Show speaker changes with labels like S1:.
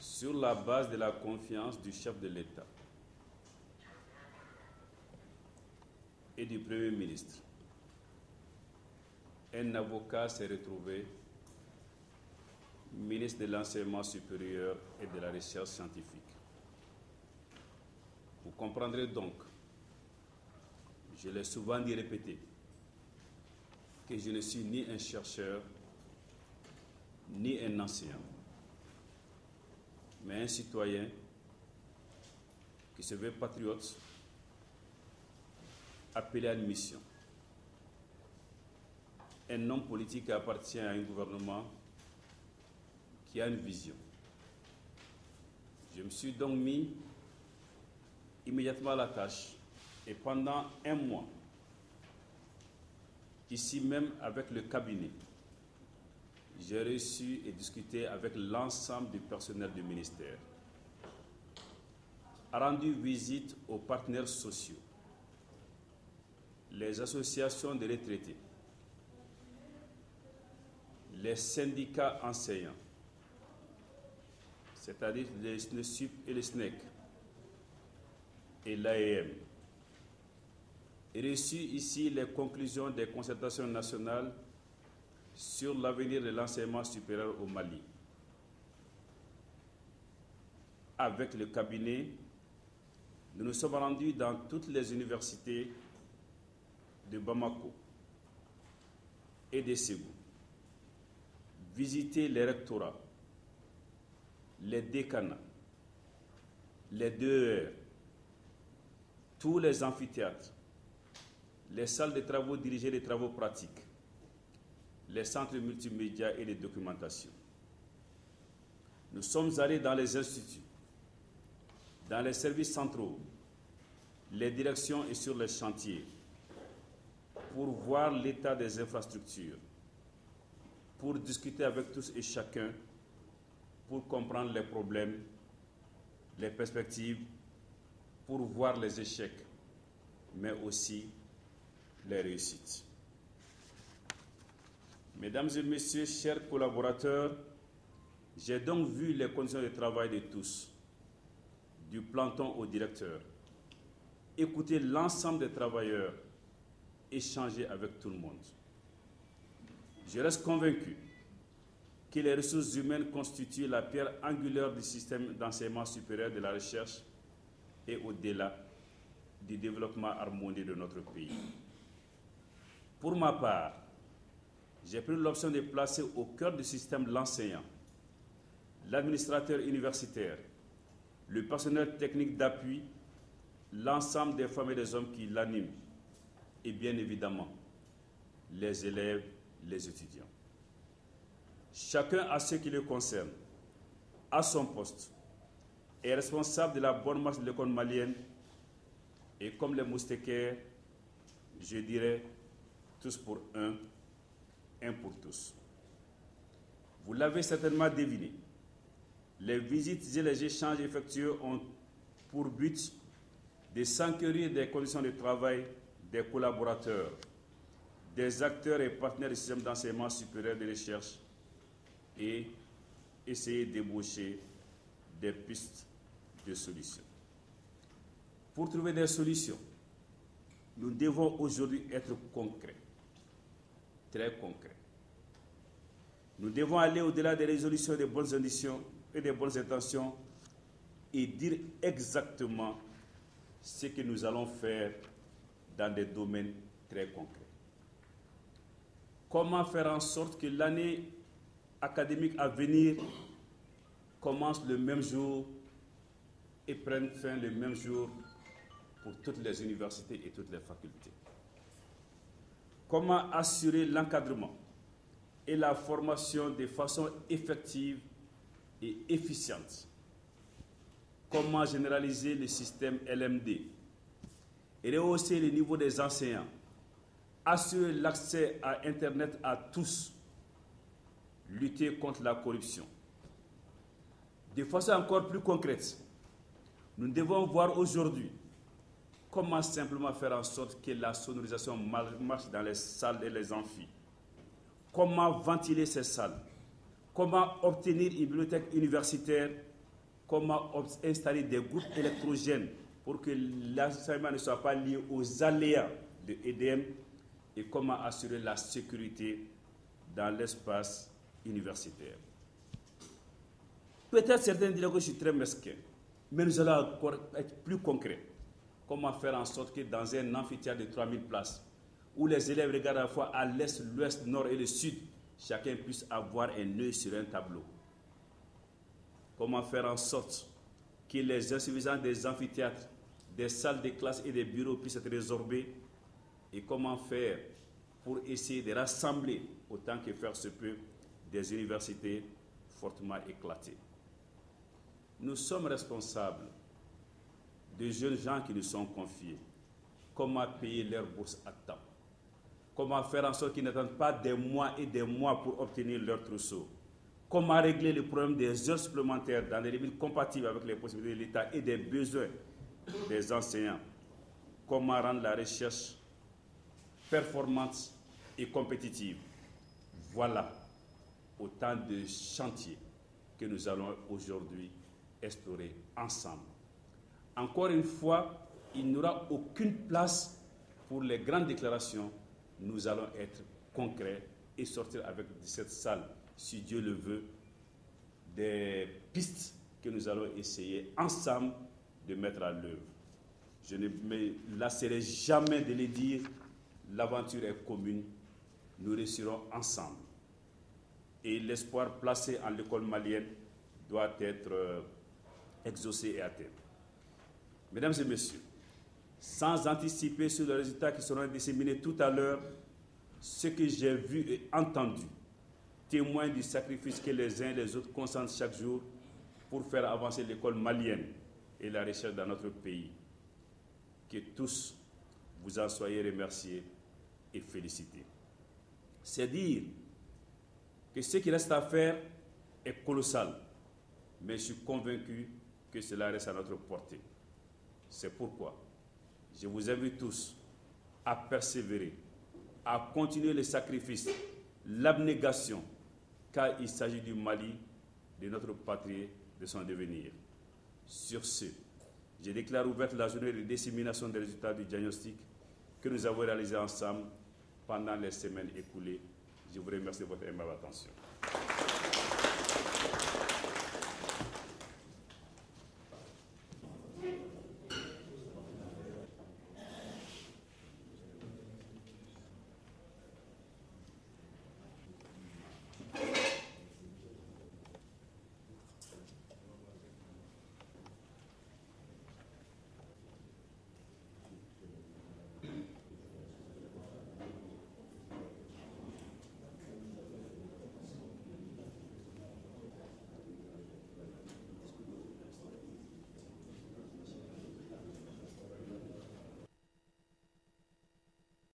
S1: Sur la base de la confiance du chef de l'État et du Premier ministre, un avocat s'est retrouvé ministre de l'Enseignement supérieur et de la Recherche scientifique. Vous comprendrez donc, je l'ai souvent dit et répété, que je ne suis ni un chercheur, ni un enseignant, mais un citoyen qui se veut patriote, appelé à une mission. Un homme politique qui appartient à un gouvernement qui a une vision. Je me suis donc mis immédiatement à la tâche et pendant un mois, ici même avec le cabinet, j'ai reçu et discuté avec l'ensemble du personnel du ministère, rendu visite aux partenaires sociaux, les associations de retraités, les syndicats enseignants, c'est-à-dire les SNESUP et les SNEC, et l'AEM, et reçu ici les conclusions des concertations nationales sur l'avenir de l'enseignement supérieur au Mali. Avec le cabinet, nous nous sommes rendus dans toutes les universités de Bamako et de Ségou, visiter les rectorats, les décanats, les DER, tous les amphithéâtres, les salles de travaux dirigées des travaux pratiques, les centres multimédia et les documentations. Nous sommes allés dans les instituts, dans les services centraux, les directions et sur les chantiers, pour voir l'état des infrastructures, pour discuter avec tous et chacun, pour comprendre les problèmes, les perspectives, pour voir les échecs, mais aussi les réussites. Mesdames et messieurs, chers collaborateurs, j'ai donc vu les conditions de travail de tous, du planton au directeur, écouter l'ensemble des travailleurs, échanger avec tout le monde. Je reste convaincu que les ressources humaines constituent la pierre angulaire du système d'enseignement supérieur, de la recherche et au-delà du développement harmonieux de notre pays. Pour ma part, j'ai pris l'option de placer au cœur du système l'enseignant, l'administrateur universitaire, le personnel technique d'appui, l'ensemble des femmes et des hommes qui l'animent, et bien évidemment, les élèves, les étudiants. Chacun à ce qui le concerne, à son poste, est responsable de la bonne marche de l'école malienne, et comme les moustiquaires, je dirais tous pour un pour tous. Vous l'avez certainement deviné, les visites et les échanges effectués ont pour but de s'enquérir des conditions de travail des collaborateurs, des acteurs et partenaires du système d'enseignement supérieur de recherche et essayer d'ébaucher des pistes de solutions. Pour trouver des solutions, nous devons aujourd'hui être concrets, très concrets. Nous devons aller au-delà des résolutions des bonnes ambitions et des bonnes intentions et dire exactement ce que nous allons faire dans des domaines très concrets. Comment faire en sorte que l'année académique à venir commence le même jour et prenne fin le même jour pour toutes les universités et toutes les facultés? Comment assurer l'encadrement et la formation de façon effective et efficiente? Comment généraliser le système LMD et rehausser le niveau des enseignants? Assurer l'accès à Internet à tous, lutter contre la corruption. De façon encore plus concrète, nous devons voir aujourd'hui comment simplement faire en sorte que la sonorisation marche dans les salles et les amphis. Comment ventiler ces salles? Comment obtenir une bibliothèque universitaire? Comment installer des groupes électrogènes pour que l'enseignement ne soit pas lié aux aléas de EDM? Et comment assurer la sécurité dans l'espace universitaire? Peut-être certains diront que je suis très mesquin, mais nous allons encore être plus concrets. Comment faire en sorte que dans un amphithéâtre de 3000 places, où les élèves regardent à la fois à l'est, l'ouest, le nord et le sud, chacun puisse avoir un œil sur un tableau? Comment faire en sorte que les insuffisances des amphithéâtres, des salles de classe et des bureaux puissent être résorbées? Et comment faire pour essayer de rassembler, autant que faire se peut, des universités fortement éclatées? Nous sommes responsables de jeunes gens qui nous sont confiés. Comment payer leurs bourses à temps? Comment faire en sorte qu'ils n'attendent pas des mois et des mois pour obtenir leur trousseau? Comment régler le problème des heures supplémentaires dans des limites compatibles avec les possibilités de l'État et des besoins des enseignants? Comment rendre la recherche performante et compétitive? Voilà autant de chantiers que nous allons aujourd'hui explorer ensemble. Encore une fois, il n'y aura aucune place pour les grandes déclarations. Nous allons être concrets et sortir avec de cette salle, si Dieu le veut, des pistes que nous allons essayer ensemble de mettre à l'œuvre. Je ne me lasserai jamais de le dire, l'aventure est commune, nous réussirons ensemble. Et l'espoir placé en l'école malienne doit être exaucé et atteint. Mesdames et messieurs, sans anticiper sur les résultats qui seront disséminés tout à l'heure, ce que j'ai vu et entendu témoigne du sacrifice que les uns et les autres consentent chaque jour pour faire avancer l'école malienne et la recherche dans notre pays. Que tous vous en soyez remerciés et félicités. C'est dire que ce qui reste à faire est colossal, mais je suis convaincu que cela reste à notre portée. C'est pourquoi je vous invite tous à persévérer, à continuer le sacrifice, l'abnégation, car il s'agit du Mali, de notre patrie, de son devenir. Sur ce, je déclare ouverte la journée de dissémination des résultats du diagnostic que nous avons réalisé ensemble pendant les semaines écoulées. Je vous remercie de votre aimable attention.